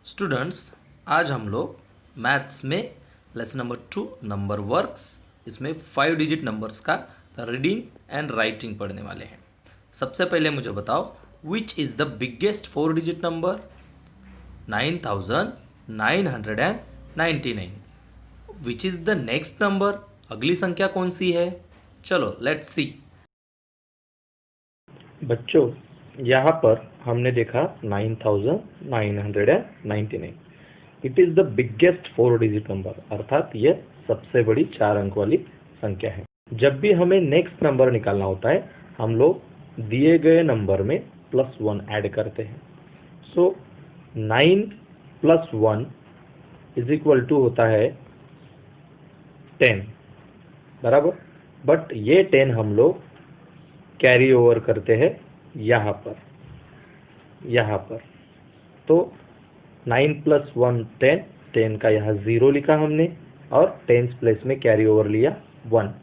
Students, आज हम लोग मैथ्स में लेसन नंबर 2 नंबर वर्क्स इसमें 5 डिजिट नंबर्स का रीडिंग एंड राइटिंग पढ़ने वाले हैं। सबसे पहले मुझे बताओ, which is the biggest 4 digit number? 9999। Which is the next number? अगली संख्या कौन सी है? चलो लेट्स सी। बच्चों, यहाँ पर हमने देखा 9999। It is the biggest 4 digit number, अर्थात ये सबसे बड़ी 4 अंक वाली संख्या है। जब भी हमें नेक्स्ट नंबर निकालना होता है, हम लोग दिए गए नंबर में +1 ऐड करते हैं। सो 9 + 1 = होता है 10, बराबर। बट ये 10 हम लोग कैरी ओवर करते हैं यहाँ पर। तो 9 + 1 10, 10 का यहाँ 0 लिखा हमने और 10 प्लेस में कैरी ओवर लिया 1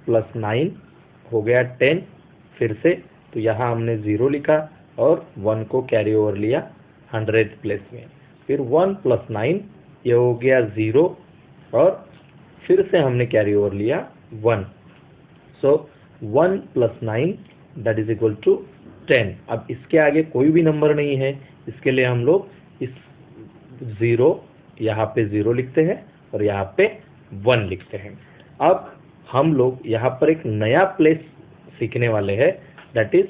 + 9 हो गया 10 फिर से, तो यहाँ हमने 0 लिखा और 1 को कैरी ओवर लिया 100 प्लेस में। फिर 1 + 9 ये हो गया 0 और फिर से हमने कैरी ओवर लिया 1। सो 1 + 9 = 10। अब इसके आगे कोई भी नंबर नहीं है, इसके लिए हम लोग इस 0 यहाँ पे 0 लिखते हैं और यहाँ पे 1 लिखते हैं। अब हम लोग यहाँ पर एक नया प्लेस सीखने वाले हैं, दैट इज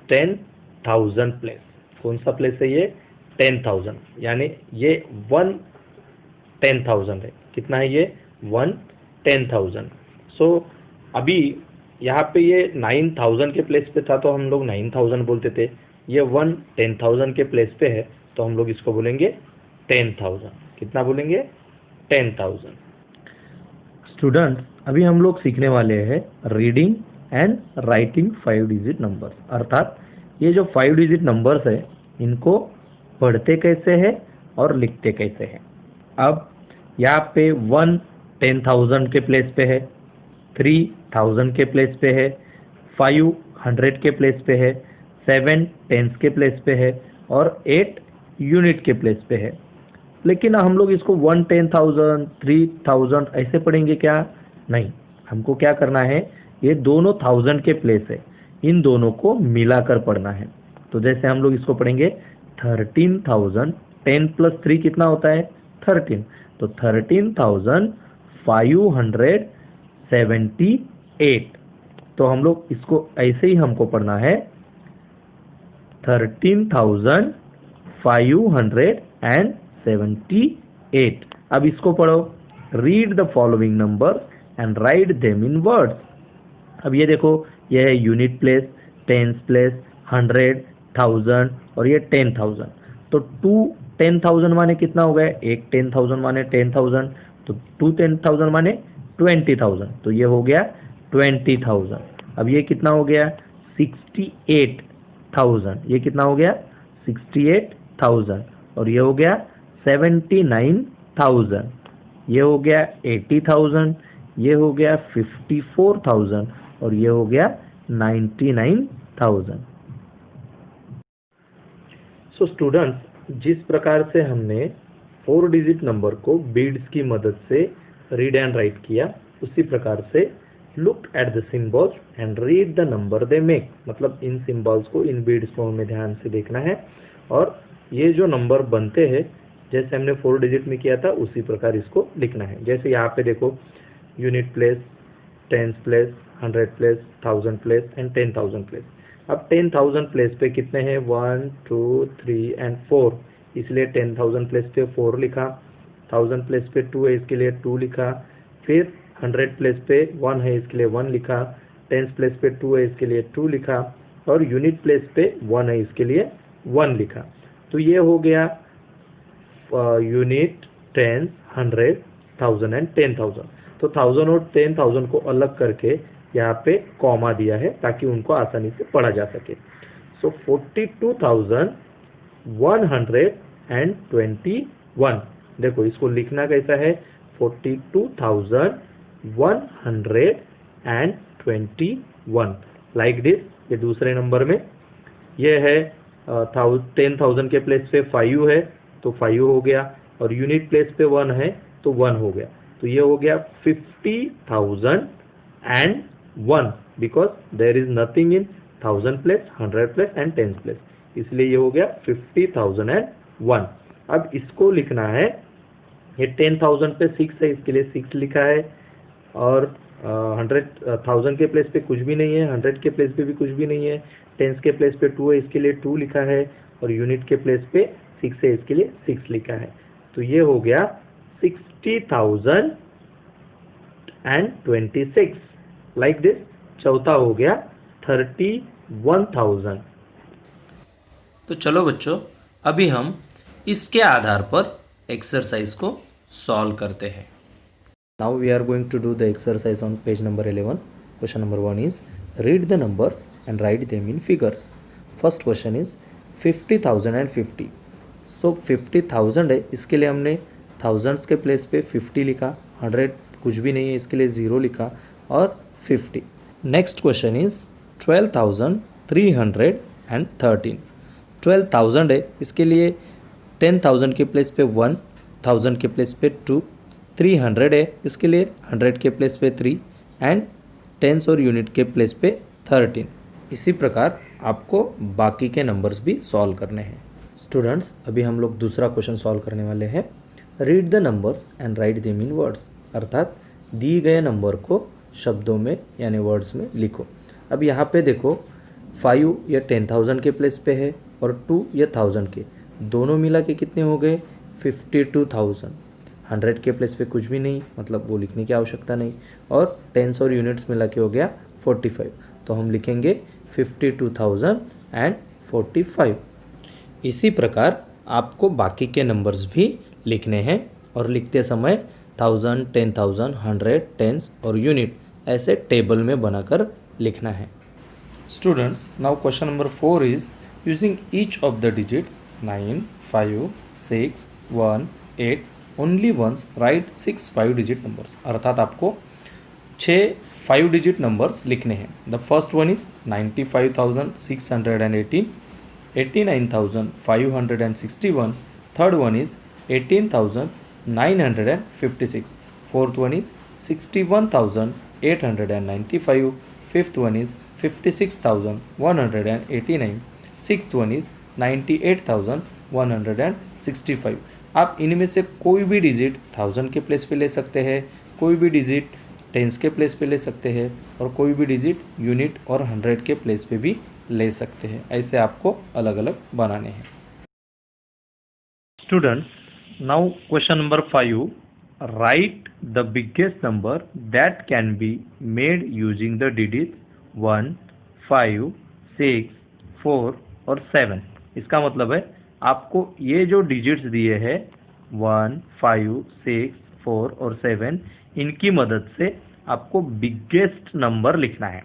10,000 प्लेस। कौन सा प्लेस है ये? 10,000, यानी ये 1 10,000 है। कितना है ये? 1 10,000। सो अभी यहाँ पे ये 9,000 के प्लेस पे था तो हम लोग 9,000 बोलते थे। ये 1 10,000 के प्लेस पे है तो हम लोग इसको बोलेंगे 10,000। कितना बोलेंगे? 10,000। स्टूडेंट्स, अभी हम लोग सीखने वाले हैं reading and writing 5 digit numbers, अर्थात ये जो 5 डिजिट नंबर्स है इनको पढ़ते कैसे हैं और लिखते कैसे हैं। अब यहाँ पे 1 10,000 के प्लेस पे है, 3,000 के प्लेस पे है, 5 100 के प्लेस पे है, 7 टेंस के प्लेस पे है और 8 यूनिट के प्लेस पे है। लेकिन हम लोग इसको 1 10,000 3,000 ऐसे पढ़ेंगे क्या? नहीं, हमको क्या करना है, ये दोनों 1000 के प्लेस है, इन दोनों को मिलाकर पढ़ना है। तो जैसे हम लोग इसको पढ़ेंगे 13,000, 10 + 3 कितना होता है? 13। तो 13,578। तो हम लोग इसको ऐसे ही हमको पढ़ना है 13,578। अब इसको पढ़ो, read the following number and write them in words. अब ये देखो, ये है यूनिट प्लेस, टेंस प्लेस, 100, 1000 और ये 10,000। तो 2 10,000 माने कितना हो गया? एक 10,000 माने 10,000, तो 2 10,000 माने 20,000, तो ये हो गया 20,000। अब ये कितना हो गया? 68,000। ये कितना हो गया? 68,000। और ये हो गया 79,000। ये हो गया 80,000। ये हो गया 54,000 और ये हो गया 99,000। सो स्टूडेंट्स, जिस प्रकार से हमने 4 डिजिट नंबर को बीड्स की मदद से रीड एंड राइट किया, उसी प्रकार से look at the symbols and read the number they make. मतलब इन सिंबल्स को, इन बीड्स को हमें ध्यान से देखना है और ये जो नंबर बनते हैं जैसे हमने 4 डिजिट में किया था उसी प्रकार इसको लिखना है। जैसे यहाँ पे देखो, unit place, tens place, 100 place, 1000 place and 10,000 place. अब 10,000 प्लेस पे कितने हैं? 1 2 3 एंड 4, इसलिए 10,000 प्लेस पे 4 लिखा। 1000 प्लेस पे 2 है, इसके लिए 2 लिखा। फिर 100 प्लेस पे 1 है, इसके लिए 1 लिखा। टेंस प्लेस पे 2 है, इसके लिए 2 लिखा। और यूनिट प्लेस पे 1 है, इसके लिए 1 लिखा। तो ये हो गया यूनिट, टेंस, 100, 1000 एंड 10,000। तो 1000 और 10,000 को अलग करके यहाँ पे कॉमा दिया है ताकि उनको आसानी से पढ़ा जा सके। सो 42,121। देखो इसको लिखना कैसा है? 42,121 लाइक दिस। ये दूसरे नंबर में ये है 10,000 के प्लेस पे 5 है, तो 5 हो गया, और यूनिट प्लेस पे 1 है तो 1 हो गया। तो ये हो गया 50,001 because there is nothing in 1000 place, 100 place and 10 place, इसलिए ये हो गया 50,001। अब इसको लिखना है, ये 10,000 पे 6 है इसके लिए 6 लिखा है, और 100,000 के प्लेस पे कुछ भी नहीं है, 100 के प्लेस पे भी कुछ भी नहीं है, 10 के प्लेस पे 2 है इसके लिए 2 लिखा है, और यूनिट के प्लेस पे 6 है इसके लिए 6 लिखा है। तो ये हो गया 60,026 लाइक दिस। चौथा हो गया 31,000। तो चलो बच्चों, अभी हम इसके आधार पर एक्सरसाइज को सॉल्व करते हैं। Now we are going to do the exercise on page number 11. Question number 1 is read the numbers and write them in figures. First question is 50,000 and 50. So 50,000 है, इसके लिए हमने थाउजेंड्स के प्लेस पे 50 लिखा, 100 कुछ भी नहीं है इसके लिए 0 लिखा, और 50। Next question is 12,313। 12,000 है, इसके लिए 10,000 के प्लेस पे 1, 1000 के प्लेस पे 2, 300 है, इसके लिए 100 के प्लेस पे 3 एंड टेंस और यूनिट के प्लेस पे 13। इसी प्रकार आपको बाकी के नंबर्स भी सॉल्व करने हैं। स्टूडेंट्स, अभी हम लोग दूसरा क्वेश्चन सॉल्व करने वाले हैं। Read the numbers and write them in words, अर्थात दिए गए नंबर को शब्दों में यानी वर्ड्स में लिखो। अब यहाँ पे देखो 5 या 10,000 के प्लेस पे है, और 2 या 1000 के, दोनों मिला के कितने हो गए 52,000। 100 के प्लेस पे कुछ भी नहीं, मतलब वो लिखने की आवश्यकता नहीं, और टेंस और यूनिट्स मिला के हो गया 45। तो हम लिखेंगे 52,045। इसी प्रकार आपको बाकी के नंबर्स भी लिखने हैं, और लिखते समय 1000, 10,000, 100, टेंस और यूनिट ऐसे टेबल में बनाकर लिखना है। Students, now question number 4 is using each of the digits 9, 5, 6, 1, 8 only once write 6 5 digit numbers, अर्थात आपको 6 5 डिजिट नंबर्स लिखने हैं। The first one is 95,618, 89,561, third one is 18,956, fourth one is 61,895, fifth one is 56,189, sixth one is 98,165। आप इनमें से कोई भी digit 1000 के प्लेस पे ले सकते हैं, कोई भी डिजिट टेंस के प्लेस पे ले सकते हैं, और कोई भी डिजिट यूनिट और 100 के प्लेस पे भी ले सकते हैं। ऐसे आपको अलग अलग बनाने हैं। Students, now question number 5, right the biggest number that can be made using the digit 1, 5, 6, 4 और 7। इसका मतलब है आपको ये जो डिजिट्स दिए हैं 1, 5, 6, 4 और 7, इनकी मदद से आपको बिगेस्ट नंबर लिखना है।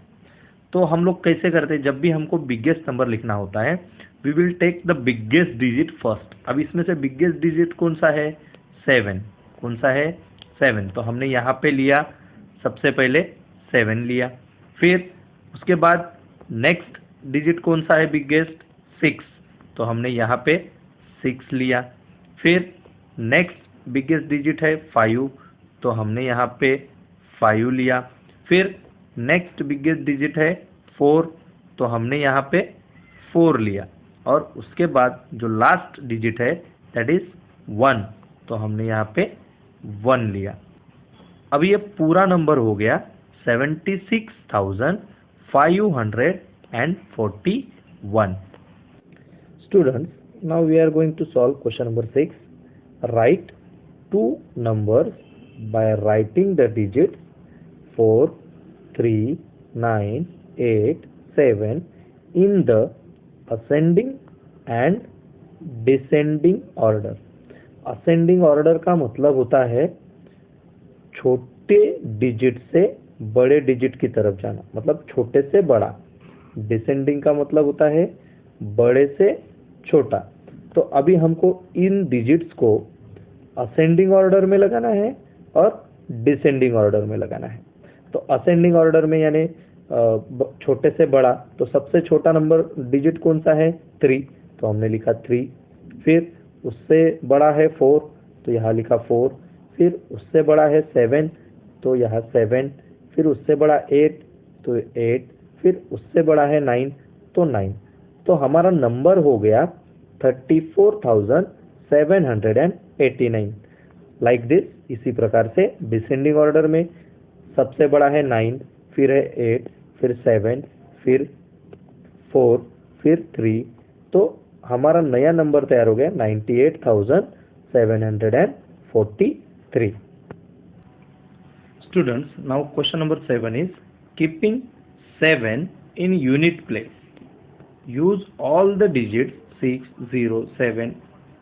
तो हम लोग कैसे करते हैं, जब भी हमको बिगेस्ट नंबर लिखना होता है, we will take the biggest digit first. अब इसमें से बिगेस्ट डिजिट कौन सा है 7, कौन सा है 7, तो हमने यहाँ पे लिया, सबसे पहले 7 लिया। फिर उसके बाद नेक्स्ट डिजिट कौन सा है बिगेस्ट 6, तो हमने यहाँ पे 6 लिया। फिर नेक्स्ट बिगेस्ट डिजिट है 5, तो हमने यहाँ पे 5 लिया। फिर नेक्स्ट बिगेस्ट डिजिट है 4, तो हमने यहाँ पे 4 लिया। और उसके बाद जो लास्ट डिजिट है दैट इज 1, तो हमने यहाँ पे 1 लिया। अब ये पूरा नंबर हो गया 76,541। Students, now we are going to solve question number 6. Write two numbers by writing the digits 4, 3, 9, 8, 7 in the ascending and descending order. Ascending order का मतलब होता है छोटे डिजिट से बड़े डिजिट की तरफ जाना, मतलब छोटे से बड़ा। डिसेंडिंग का मतलब होता है बड़े से छोटा। तो अभी हमको इन डिजिट्स को असेंडिंग ऑर्डर में लगाना है और डिसेंडिंग ऑर्डर में लगाना है। तो असेंडिंग ऑर्डर में यानी छोटे से बड़ा, तो सबसे छोटा नंबर डिजिट कौन सा है 3, तो हमने लिखा 3। फिर उससे बड़ा है 4 तो यहाँ लिखा 4, फिर उससे बड़ा है 7 तो यहाँ 7, फिर उससे बड़ा 8 तो 8, फिर उससे बड़ा है 9 तो 9। तो हमारा नंबर हो गया 34,789। लाइक दिस, इसी प्रकार से डिसेंडिंग ऑर्डर में सबसे बड़ा है 9, फिर है 8, फिर 7, फिर 4, फिर 3, तो हमारा नया नंबर तैयार हो गया 98,743। Students, now question number 7 is keeping 7 in unit place. Use all the digits 6, 0, 7,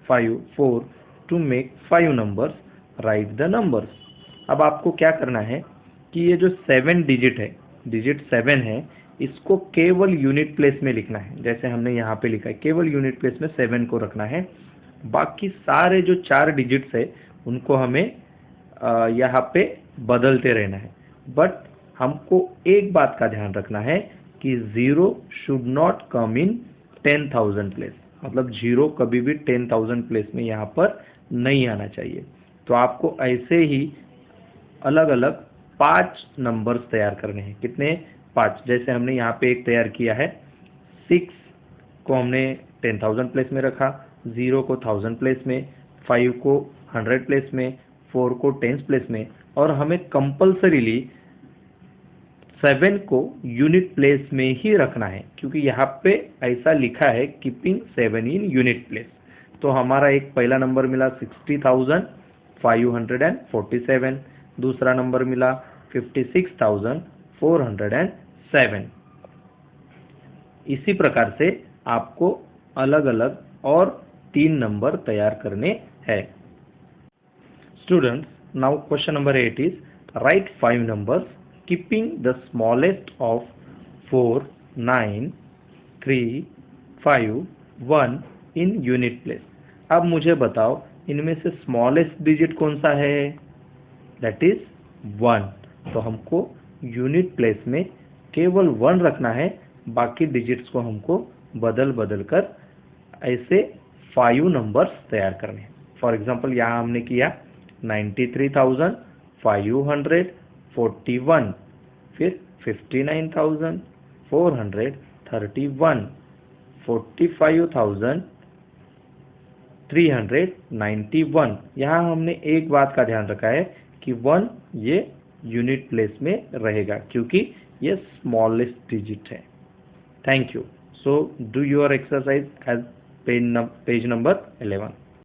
5, 4 to make 5 numbers. Write the numbers. अब आपको क्या करना है कि ये जो 7 डिजिट है, डिजिट 7 है, इसको केवल यूनिट प्लेस में लिखना है। जैसे हमने यहाँ पे लिखा है, केवल यूनिट प्लेस में 7 को रखना है। बाकी सारे जो 4 डिजिट्स है उनको हमें यहाँ पे बदलते रहना है। बट हमको एक बात का ध्यान रखना है कि 0 should not come in 10,000 place, मतलब 0 कभी भी 10,000 प्लेस में यहाँ पर नहीं आना चाहिए। तो आपको ऐसे ही अलग अलग 5 नंबर्स तैयार करने हैं। कितने? 5। जैसे हमने यहाँ पे एक तैयार किया है, 6 को हमने 10,000 प्लेस में रखा, 0 को 1000 प्लेस में, 5 को 100 प्लेस में, 4 को 10 प्लेस में, और हमें कंपल्सरीली 7 को यूनिट प्लेस में ही रखना है, क्योंकि यहाँ पे ऐसा लिखा है कीपिंग 7 इन यूनिट प्लेस। तो हमारा एक पहला नंबर मिला 60,547, दूसरा नंबर मिला 56,407। इसी प्रकार से आपको अलग अलग और 3 नंबर तैयार करने हैं। Students, now question number 8 is write 5 numbers keeping the smallest of 4, 9, 3, 5, 1 in unit place. अब मुझे बताओ इनमें से स्मॉलेस्ट डिजिट कौन सा है? That is 1। तो हमको यूनिट प्लेस में केवल 1 रखना है, बाकी डिजिट्स को हमको बदल बदल कर ऐसे 5 नंबर्स तैयार करने हैं। फॉर एग्जांपल यहाँ हमने किया 93,541, फिर 59,431, 45,391। यहाँ हमने एक बात का ध्यान रखा है कि 1 ये यूनिट प्लेस में रहेगा क्योंकि ये स्मॉलेस्ट डिजिट है। Thank you. So do your exercise as page number 11।